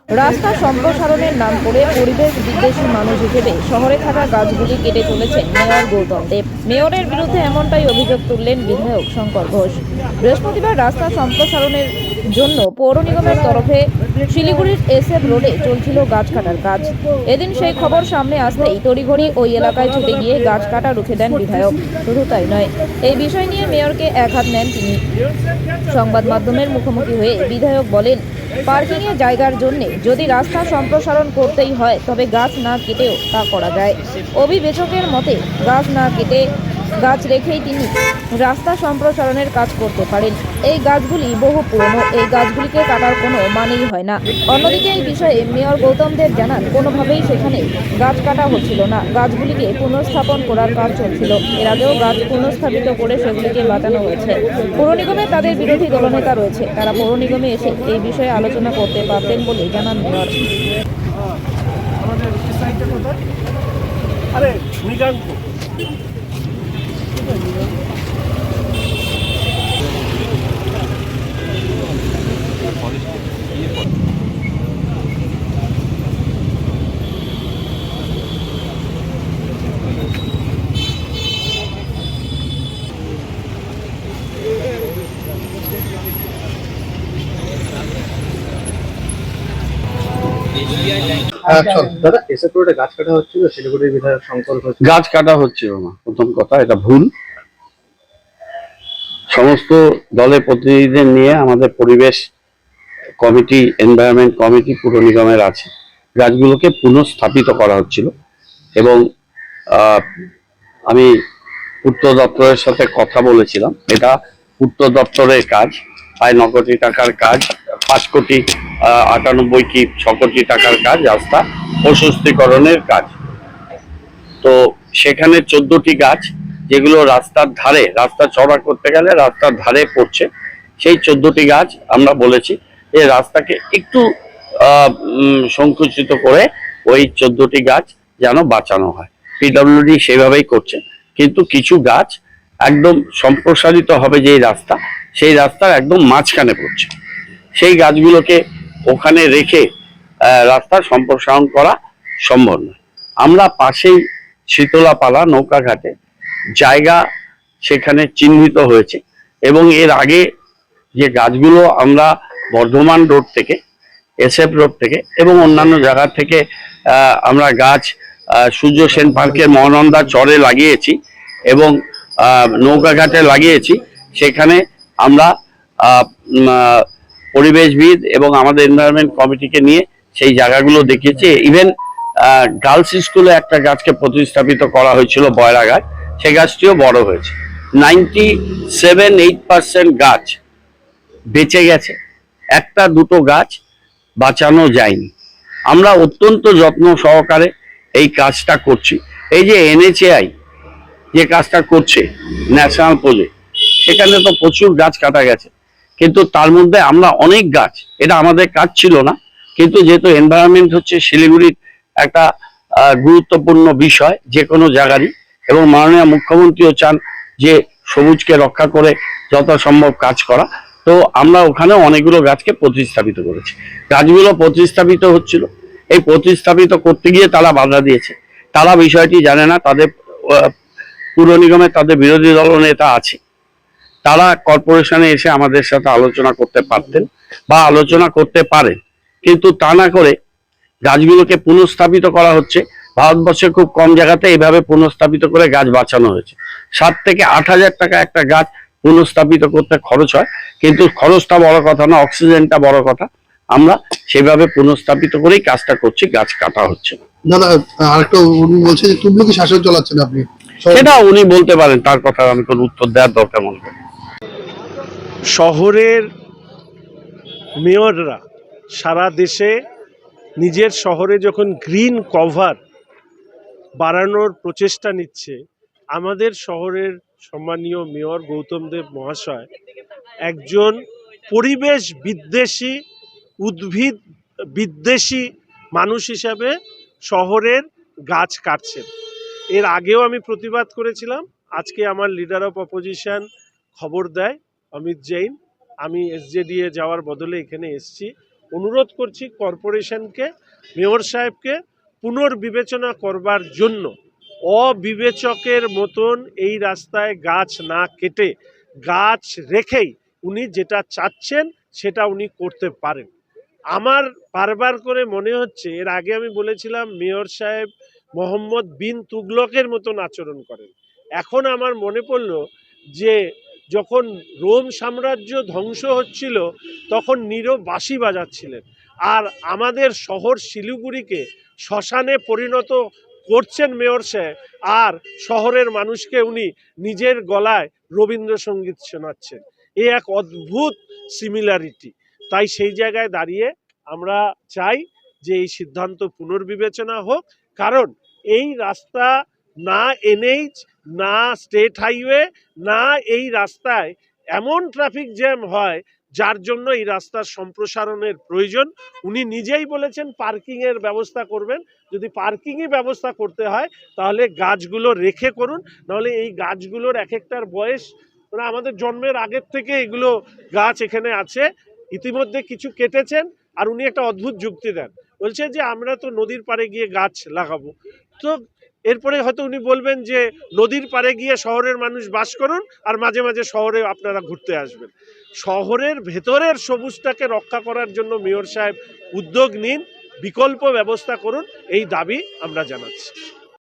রাস্তা সম্প্রসারণের নাম করে পরিবেশ বিদ্বেষী মানুষ হিসেবে শহরে থাকা গাছগুলি কেটে চলেছেন মেয়র গৌতম দেব। মেয়রের বিরুদ্ধে এমনটাই অভিযোগ তুললেন বিধায়ক শঙ্কর ঘোষ। বৃহস্পতিবার রাস্তা সম্প্রসারণের জন্য পৌর নিগমের তরফে শিলিগুড়ির SF রোডে চলছিল গাছ কাটার কাজ। এদিন সেই খবর সামনে আসতেই তড়িঘড়ি ওই এলাকায় ছুটে গিয়ে গাছ কাটা রুখে দেন বিধায়ক। শুধু তাই নয়, এই বিষয় নিয়ে মেয়রকে একহাত নেন তিনি। সংবাদ মাধ্যমের মুখোমুখি হয়ে বিধায়ক বলেন, পার্কিংয়ে জায়গার জন্য যদি রাস্তা সম্প্রসারণ করতেই হয় তবে গাছ না কেটেও তা করা যায়। অভিবেচকের মতে গাছ না কেটে গাছ রেখেই তিনি রাস্তা সম্প্রসারণের কাজ করতে পারেন। এই গাছগুলি বহু পুরনো, এই গাছগুলিকে কাটার কোনো মানেই হয় না। অন্যদিকে এই বিষয়ে মেয়র গৌতম দেব জানান, কোনোভাবেই সেখানে গাছ কাটা হচ্ছিল না, গাছগুলিকে পুনঃস্থাপন করার কাজ চলছিল। এর আগেও গাছ পুনঃস্থাপিত করে সেগুলিকে বাঁচানো হয়েছে। পৌর নিগমে তাদের বিরোধী দলনেতা রয়েছে, তারা পৌর নিগমে এসে এই বিষয়ে আলোচনা করতে পারতেন বলে জানান মেয়র। দাদা এসে পুরোটা গাছ কাটা হচ্ছিল শিলিগুড়ির বিধায়ক শঙ্কর ঘোষ। গাছ কাটা হচ্ছিল না, প্রথম কথা এটা ভুল। সমস্ত দলের প্রতিনিধিদের নিয়ে আমাদের পরিবেশ কমিটি, এনভায়রনমেন্ট কমিটি পুর নিগমের আছে, গাছগুলোকে পুনঃস্থাপিত করা হচ্ছিল। এবং আমি পূর্ত দপ্তরের সাথে কথা বলেছিলাম, এটা পূর্ত দপ্তরের কাজ, প্রায় 9 কোটি টাকার কাজ, 5 কোটি 98 কি 6 কোটি টাকার কাজ, রাস্তা প্রশস্তীকরণের কাজ। তো সেখানে 14টি গাছ যেগুলো রাস্তার ধারে, রাস্তা চড়া করতে গেলে রাস্তার ধারে পড়ছে, সেই 14টি গাছ আমরা বলেছি যে রাস্তাকে একটু সংকুচিত করে ওই 14টি গাছ যেন বাঁচানো হয়। PWD সেভাবেই করছে, কিন্তু কিছু গাছ একদম সম্প্রসারিত হবে যেই রাস্তা, সেই রাস্তার একদম মাঝখানে পড়ছে, সেই গাছগুলোকে ওখানে রেখে রাস্তা সম্প্রসারণ করা সম্ভব নয়। আমরা পাশেই শীতলাপালা নৌকাঘাটে জায়গা সেখানে চিহ্নিত হয়েছে, এবং এর আগে যে গাছগুলো আমরা বর্ধমান রোড থেকে, SF রোড থেকে এবং অন্যান্য জায়গা থেকে আমরা গাছ সূর্য সেন পার্কের মহানন্দা চরে লাগিয়েছি এবং নৌকাঘাটে লাগিয়েছি, সেখানে আমরা পরিবেশবিদ এবং আমাদের এনভায়রনমেন্ট কমিটিকে নিয়ে সেই জায়গাগুলো দেখিয়েছি। ইভেন গার্লস স্কুলে একটা গাছকে প্রতিস্থাপিত করা হয়েছিল, বয়রা গাছ, সে গাছটিও বড় হয়েছে। 97-8% গাছ বেঁচে গেছে, একটা দুটো গাছ বাঁচানো যায়নি। আমরা অত্যন্ত যত্ন সহকারে এই কাজটা করছি। এই যে NHAI যে কাজটা করছে, ন্যাশনাল প্রজেক্ট, সেখানে তো প্রচুর গাছ কাটা গেছে, কিন্তু তার মধ্যে আমরা অনেক গাছ, এটা আমাদের কাজ ছিল না, কিন্তু যেহেতু এনভায়রনমেন্ট হচ্ছে শিলিগুড়ির একটা গুরুত্বপূর্ণ বিষয় যে কোনো জায়গারই, এবং মাননীয় মুখ্যমন্ত্রীও চান যে সবুজকে রক্ষা করে যথাসম্ভব কাজ করা, তো আমরা ওখানে অনেকগুলো গাছকে প্রতিস্থাপিত করেছি। গাছগুলো প্রতিস্থাপিত হচ্ছিল, এই প্রতিস্থাপিত করতে গিয়ে তারা বাধা দিয়েছে, তারা বিষয়টি জানে না। তাদের পুর নিগমে তাদের বিরোধী দল নেতা আছে, তারা কর্পোরেশনে এসে আমাদের সাথে আলোচনা করতে পারতেন বা আলোচনা করতে পারেন, কিন্তু তা না করে গাছগুলোকে পুনঃস্থাপিত করা হচ্ছে। ভারতবর্ষে খুব কম জায়গাতে এইভাবে পুনঃস্থাপিত করে গাছ বাঁচানো হয়েছে। 7 থেকে 8 হাজার টাকা একটা গাছ পুনঃস্থাপিত করতে খরচ হয়, কিন্তু খরচটা বড় কথা না, অক্সিজেনটা বড় কথা। আমরা সেভাবে পুনঃস্থাপিত করেই কাজটা করছি, গাছ কাটা হচ্ছে না। দাদা আরেকটা উনি বলছে যে তুমলুকি শাসন চালাচ্ছেন আপনি, সেটা উনি বলতে পারেন, তার কথা আমি কোনো উত্তর দেওয়ার দরকার মনে করি। শহরের মেয়ররা সারা দেশে নিজের শহরে যখন গ্রিন কভার বাড়ানোর প্রচেষ্টা নিচ্ছে, আমাদের শহরের সম্মানীয় মেয়র গৌতম দেব মহাশয় একজন পরিবেশ বিদ্বেষী, উদ্ভিদ বিদ্বেষী মানুষ হিসাবে শহরের গাছ কাটছেন। এর আগেও আমি প্রতিবাদ করেছিলাম। আজকে আমার লিডার অফ অপোজিশন খবর দেয়, অমিত জৈন, আমি SJDA যাওয়ার বদলে এখানে এসছি। অনুরোধ করছি কর্পোরেশনকে, মেয়র সাহেবকে পুনর্বিবেচনা করবার জন্য অবিবেচকের মতন এই রাস্তায় গাছ না কেটে গাছ রেখেই উনি যেটা চাচ্ছেন সেটা উনি করতে পারেন। আমার বারবার করে মনে হচ্ছে, এর আগে আমি বলেছিলাম মেয়র সাহেব মোহাম্মদ বিন তুগলকের মতন আচরণ করেন। এখন আমার মনে পড়ল যে যখন রোম সাম্রাজ্য ধ্বংস হচ্ছিল তখন নীরব বাঁশি বাজাচ্ছিলেন, আর আমাদের শহর শিলিগুড়িকে শ্মশানে পরিণত করছেন মেয়র সাহেব, আর শহরের মানুষকে উনি নিজের গলায় রবীন্দ্রসঙ্গীত শোনাচ্ছেন। এ এক অদ্ভুত সিমিলারিটি। তাই সেই জায়গায় দাঁড়িয়ে আমরা চাই যে এই সিদ্ধান্ত পুনর্বিবেচনা হোক, কারণ এই রাস্তা না এনএইচ, না স্টেট হাইওয়ে, না এই রাস্তায় এমন ট্রাফিক জ্যাম হয় যার জন্য এই রাস্তার সম্প্রসারণের প্রয়োজন। উনি নিজেই বলেছেন পার্কিংয়ের ব্যবস্থা করবেন। যদি পার্কিংই ব্যবস্থা করতে হয় তাহলে গাছগুলো রেখে করুন, নাহলে এই গাছগুলোর এক একটার বয়স মানে আমাদের জন্মের আগের থেকে এগুলো গাছ এখানে আছে। ইতিমধ্যে কিছু কেটেছেন, আর উনি একটা অদ্ভুত যুক্তি দেন, বলছে যে আমরা তো নদীর পাড়ে গিয়ে গাছ লাগাবো। তো এরপরে হয়তো উনি বলবেন যে নদীর পাড়ে গিয়ে শহরের মানুষ বাস করুন, আর মাঝে মাঝে শহরে আপনারা ঘুরতে আসবেন। শহরের ভেতরের সবুজটাকে রক্ষা করার জন্য মেয়র সাহেব উদ্যোগ নিন, বিকল্প ব্যবস্থা করুন, এই দাবি আমরা জানাচ্ছি।